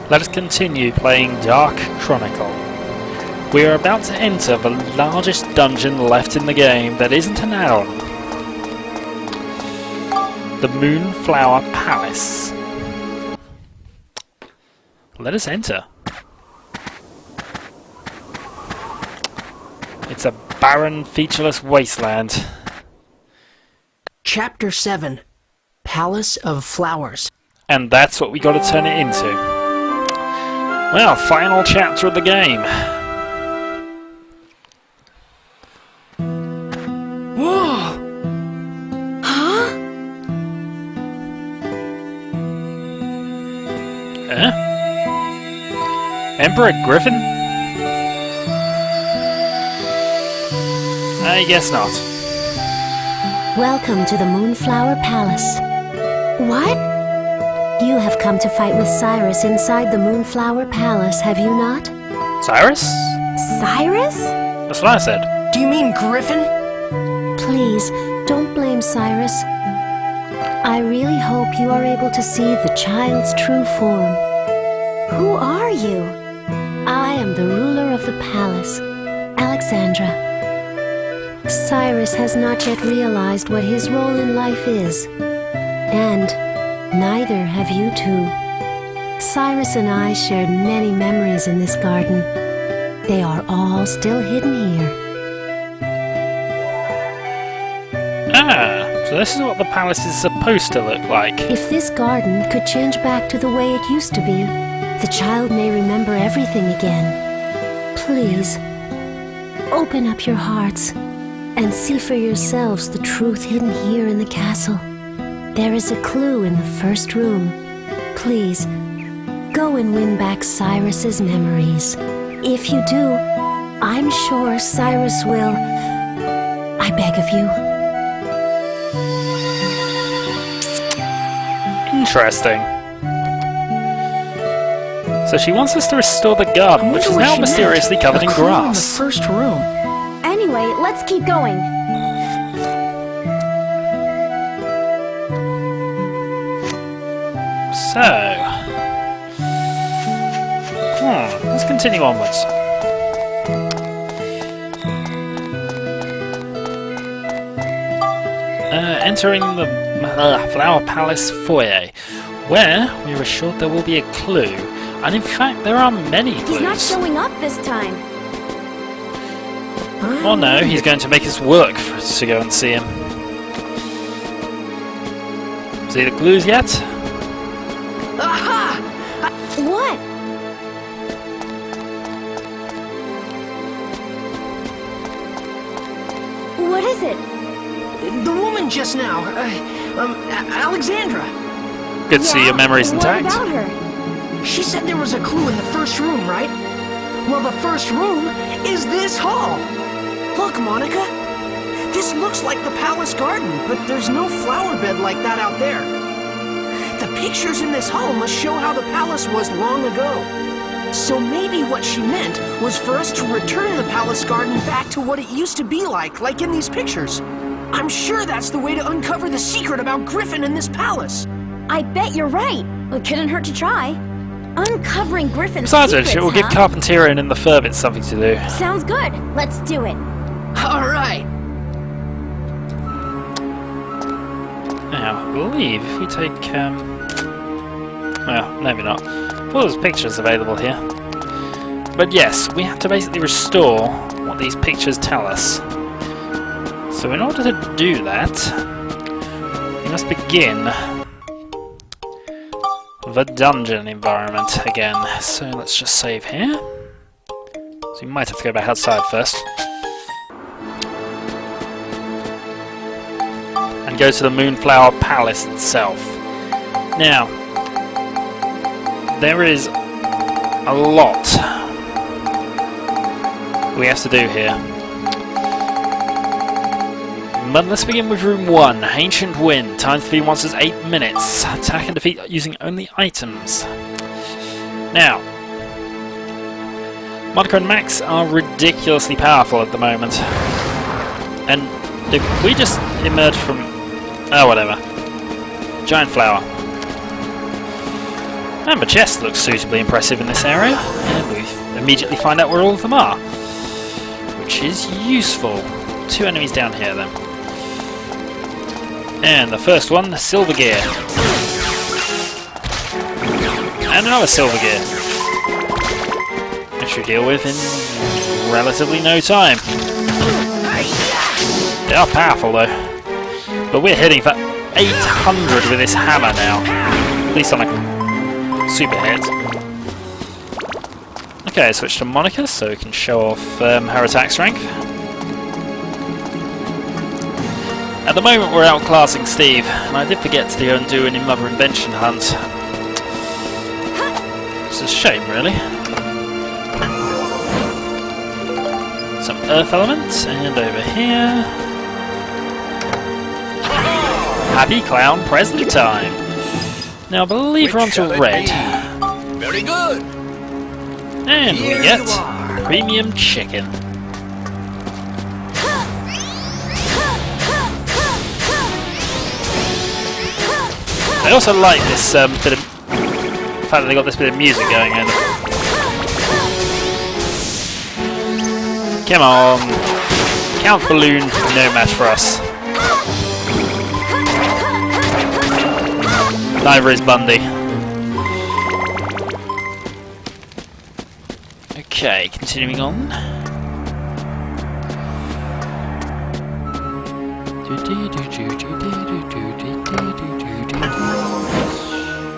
Let us continue playing Dark Chronicle. We are about to enter the largest dungeon left in the game that isn't an hour. The Moonflower Palace. Let us enter. It's a barren, featureless wasteland. Chapter 7. Palace of Flowers. And that's what we gotta turn it into. Well, final chapter of the game. Whoa! Huh? Emperor Griffin? I guess not. Welcome to the Moonflower Palace. What? You have come to fight with Cyrus inside the Moonflower Palace, have you not? Cyrus? Cyrus? That's what I said. Do you mean Griffin? Please, don't blame Cyrus. I really hope you are able to see the child's true form. Who are you? I am the ruler of the palace, Alexandra. Cyrus has not yet realized what his role in life is. And neither have you two. Cyrus and I shared many memories in this garden. They are all still hidden here. Ah, so this is what the palace is supposed to look like. If this garden could change back to the way it used to be, the child may remember everything again. Please, open up your hearts and see for yourselves the truth hidden here in the castle. There is a clue in the first room. Please, go and win back Cyrus's memories. If you do, I'm sure Cyrus will. I beg of you. Interesting. So she wants us to restore the garden, which is now mysteriously covered in grass. In the first room. Anyway, let's keep going. So, let's continue onwards. Entering the Flower Palace foyer, where we are assured there will be a clue, and in fact there are many clues. He's not showing up this time. Oh no, he's going to make us work for us to go and see him. See the clues yet? Aha! What? What is it? The woman just now. Alexandra. Good to see your memories intact. What about her? She said there was a clue in the first room, right? Well, the first room is this hall. Look, Monica. This looks like the palace garden, but there's no flower bed like that out there. The pictures in this hall must show how the palace was long ago. So maybe what she meant was for us to return the palace garden back to what it used to be like in these pictures. I'm sure that's the way to uncover the secret about Griffin and this palace. I bet you're right. It couldn't hurt to try. Uncovering Griffin's Besides secrets, which, it will give Carpentier and the Furbits something to do. Sounds good. Let's do it. All right. Now, I believe if we take, well, maybe not. Well, there's pictures available here. But yes, we have to basically restore what these pictures tell us. So in order to do that, we must begin the dungeon environment again. So let's just save here. So we might have to go back outside first. And go to the Moonflower Palace itself. Now, there is a lot we have to do here. But let's begin with room 1, Ancient Wind. Time to defeat monsters 8 minutes. Attack and defeat using only items. Now, Monica and Max are ridiculously powerful at the moment. And if we just emerge from... oh, whatever. Giant flower. And the chest looks suitably impressive in this area, and we immediately find out where all of them are, which is useful. 2 enemies down here then. And the first one, the silver gear. And another silver gear. Which we deal with in relatively no time. They are powerful though. But we're hitting for 800 with this hammer now. At least on a super hit. Okay, switch to Monica so we can show off her attack strength. At the moment we're outclassing Steve, and I did forget to go and do an in-mother invention hunt. It's a shame really. Some earth elements, and over here... Happy Clown present time! Now I believe we're onto red. Very good. And we get premium chicken. I also like this bit of the fact that they got this bit of music going in. Come on, Count Balloon, no match for us. Neither is Bundy. Okay, continuing on.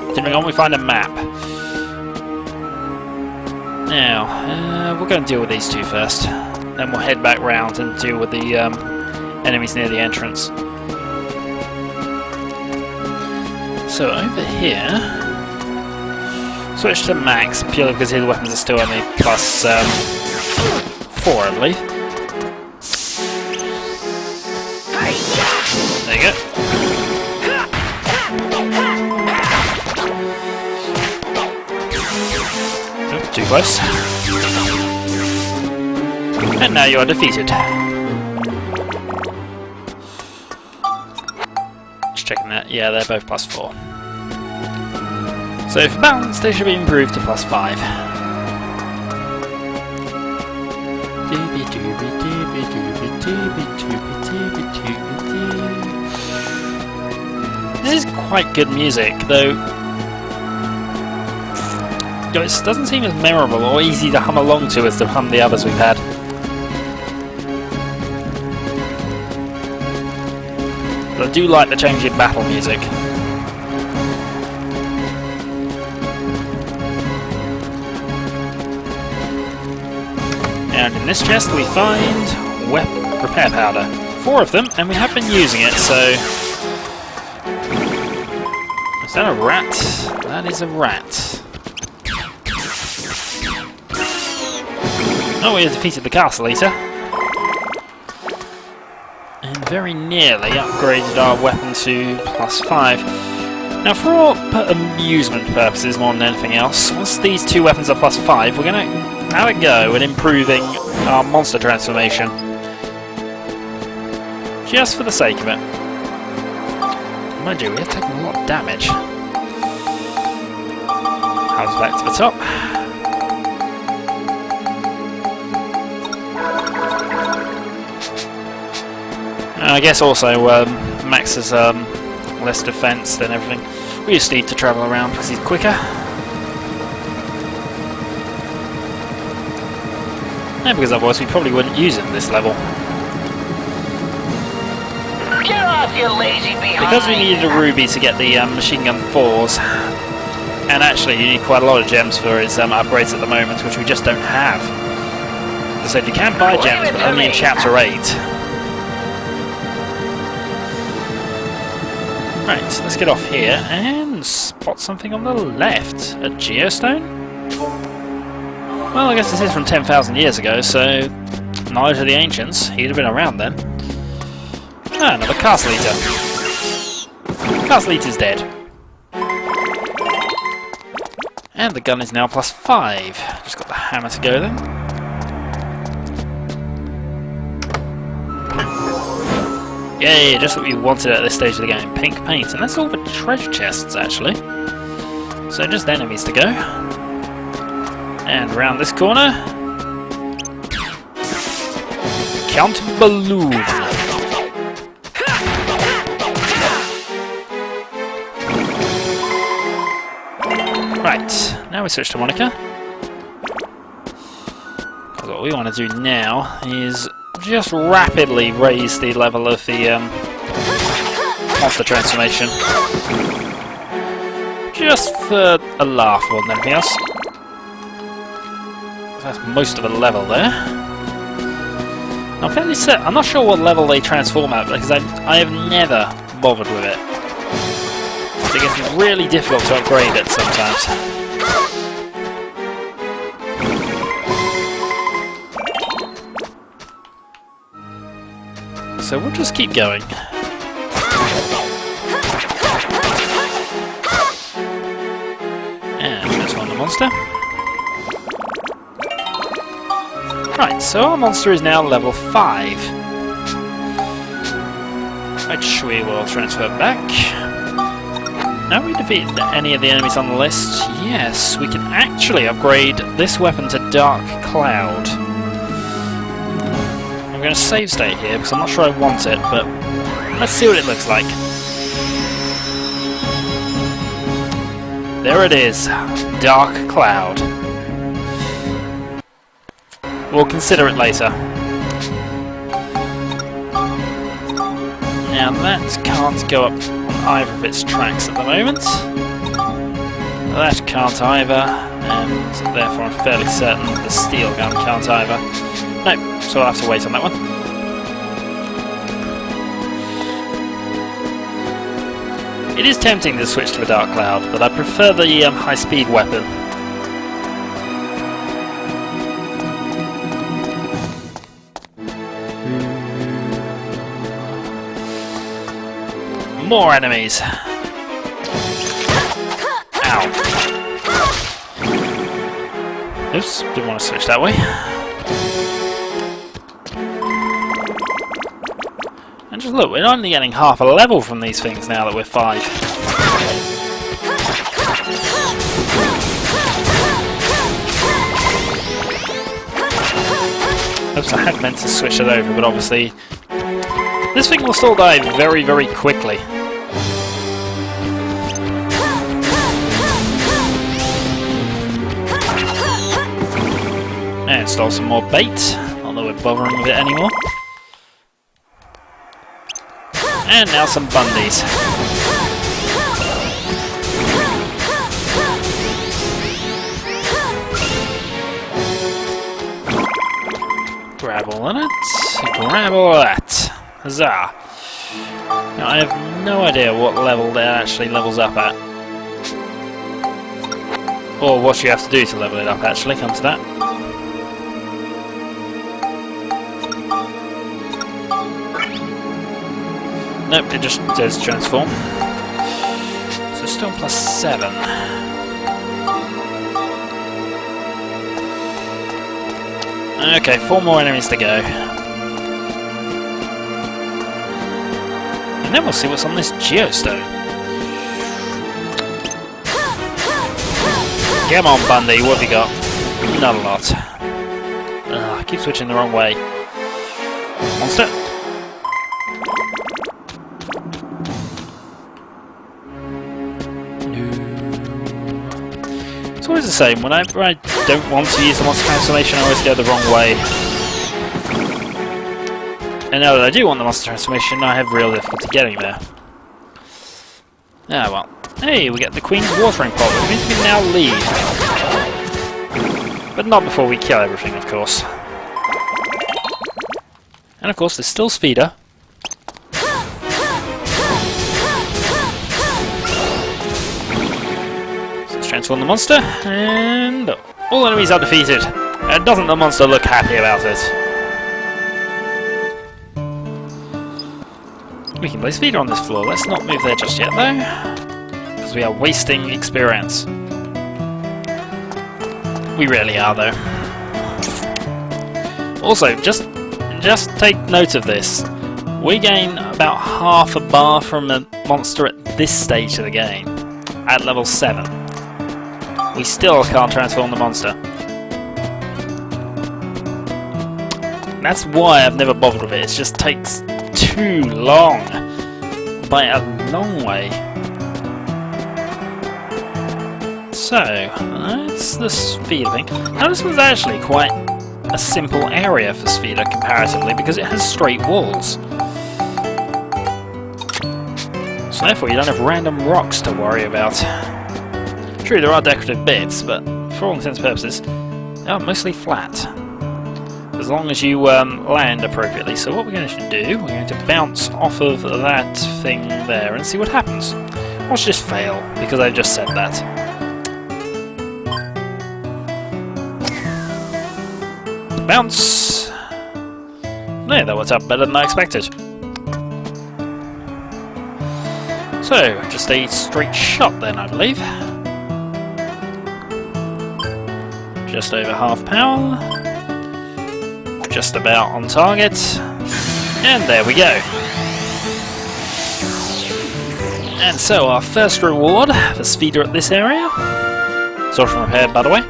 Continuing on, we find a map. Now, we're going to deal with these two first. Then we'll head back round and deal with the enemies near the entrance. So over here, switch to max purely because here the weapons are still only plus 4, I believe. There you go. Oh, too close. And now you are defeated. Just checking that. Yeah, they're both plus 4. So for balance, they should be improved to plus 5. This is quite good music, though it doesn't seem as memorable or easy to hum along to as some of the others we've had. But I do like the change in battle music. And in this chest we find repair powder. 4 of them, and we have been using it, so... Is that a rat? That is a rat. Oh, we have defeated the Castle Eater. And very nearly upgraded our weapon to plus 5. Now for all amusement purposes more than anything else, once these 2 weapons are plus 5, we're going to have a go at improving our monster transformation. Just for the sake of it. Mind you, we have taken a lot of damage. Comes back to the top. I guess also Max has less defense than everything. We just need to travel around because he's quicker. And because otherwise we probably wouldn't use him this level. Get off, you lazy behind. Because we needed a ruby to get the machine gun 4s. And actually you need quite a lot of gems for his upgrades at the moment, which we just don't have. As I said, you can buy gems, but only in Chapter 8. Right, let's get off here and spot something on the left. A geostone? Well, I guess this is from 10,000 years ago, so knowledge of the ancients. He'd have been around then. Ah, another Castle Eater. Castle Eater's dead. And the gun is now plus 5. Just got the hammer to go then. Yay, just what we wanted at this stage of the game. Pink paint. And that's all the treasure chests, actually. So just enemies to go. And around this corner, Count Balloon. Right, now we switch to Monica. Because what we want to do now is just rapidly raise the level of the monster transformation. Just for a laugh more than anything else. That's most of a level there. I'm fairly certain, I'm not sure what level they transform at because I have never bothered with it. I think it's really difficult to upgrade it sometimes. So we'll just keep going. And transform the monster. Right, so our monster is now level 5. Which we will transfer back. Now we defeat any of the enemies on the list, yes, we can actually upgrade this weapon to Dark Cloud. I'm going to save state here because I'm not sure I want it, but let's see what it looks like. There it is, Dark Cloud. We'll consider it later. Now that can't go up on either of its tracks at the moment. That can't either, and therefore I'm fairly certain the steel gun can't either. No, so I'll have to wait on that one. It is tempting to switch to a Dark Cloud, but I prefer the high-speed weapon. More enemies! Ow. Oops, didn't want to switch that way. And just look, we're only getting half a level from these things now that we're 5. Oops, I had meant to switch it over, but obviously this thing will still die very, very quickly. And stole some more bait, although we're bothering with it anymore. And now some bundies. Grab all of it, grab all of that. Huzzah! Now I have no idea what level that actually levels up at. Or what you have to do to level it up actually, come to that. Nope, it just does transform. So still plus 7. Okay, 4 more enemies to go. And then we'll see what's on this geostone. Come on, Bundy, what have you got? Not a lot. I keep switching the wrong way. Monster. It's always the same. Whenever I don't want to use the monster transformation, I always go the wrong way. And now that I do want the monster transformation, I have real difficulty getting there. Ah, well. Hey, we get the Queen's watering pot, which means we can now leave. But not before we kill everything, of course. And of course, there's still Speeder. So let's transform the monster, and all enemies are defeated. And doesn't the monster look happy about it? We can place Speeder on this floor. Let's not move there just yet, though, because we are wasting experience. We really are, though. Also, just take note of this. We gain about half a bar from a monster at this stage of the game, at level 7. we still can't transform the monster. And that's why I've never bothered with it. It just takes too long. By a long way. So, that's the Spheda thing. Now this one's actually quite a simple area for Spheda comparatively because it has straight walls. So therefore you don't have random rocks to worry about. True, there are decorative bits, but for all intents and purposes, they are mostly flat. As long as you land appropriately. So what we're going to do, we're going to bounce off of that thing there and see what happens. Watch this fail, because I just said that. Bounce! No, that worked out better than I expected. So, just a straight shot then, I believe. Just over half power. Just about on target. And there we go. And so, our first reward for Spheda at this area. Sorcery repair, by the way.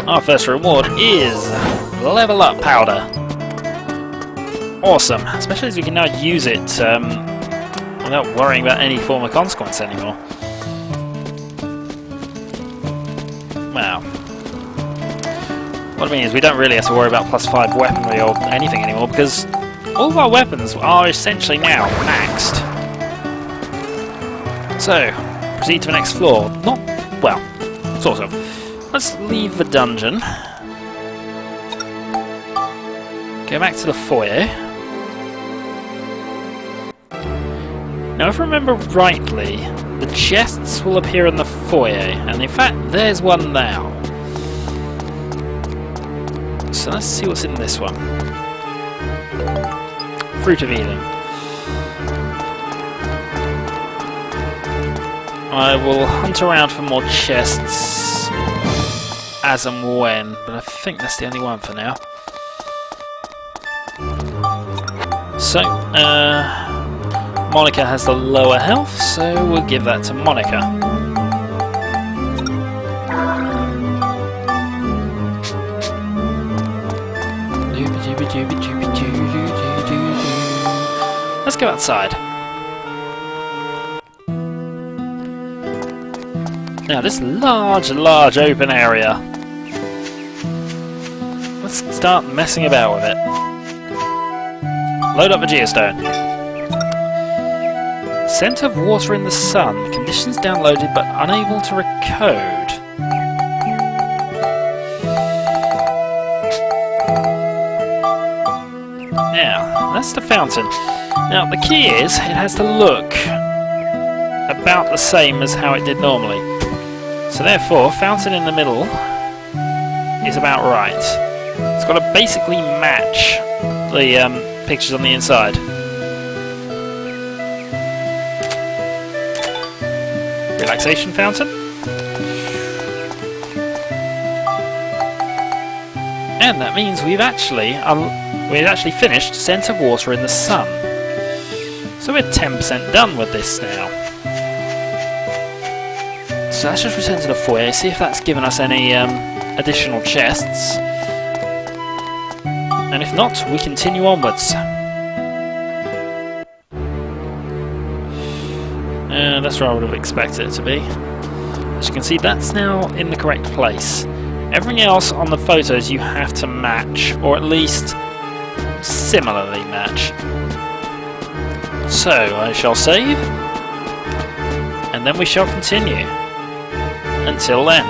Our first reward is level up powder. Awesome, especially as we can now use it without worrying about any form of consequence anymore. Wow. What I mean is we don't really have to worry about +5 weaponry or anything anymore because all of our weapons are essentially now maxed. So, proceed to the next floor. Not, well, sort of. Let's leave the dungeon. Go back to the foyer. Now if I remember rightly, the chests will appear in the foyer, and in fact there's one now. So let's see what's in this one. Fruit of Eden. I will hunt around for more chests as and when, but I think that's the only one for now. So, Monica has the lower health, so we'll give that to Monica. Let's go outside. Now this large open area. Let's start messing about with it. Load up the geostone. Scent of water in the sun. Conditions downloaded but unable to recode. Now, that's the fountain. Now the key is, it has to look about the same as how it did normally. So therefore, fountain in the middle is about right. It's got to basically match the pictures on the inside. Relaxation fountain. And that means we've actually finished Scent of Water in the Sun. So we're 10% done with this now. So let's just return to the foyer, see if that's given us any additional chests. And if not, we continue onwards. And that's where I would have expected it to be. As you can see, that's now in the correct place. Everything else on the photos you have to match, or at least similarly match. So I shall save, and then we shall continue. Until then.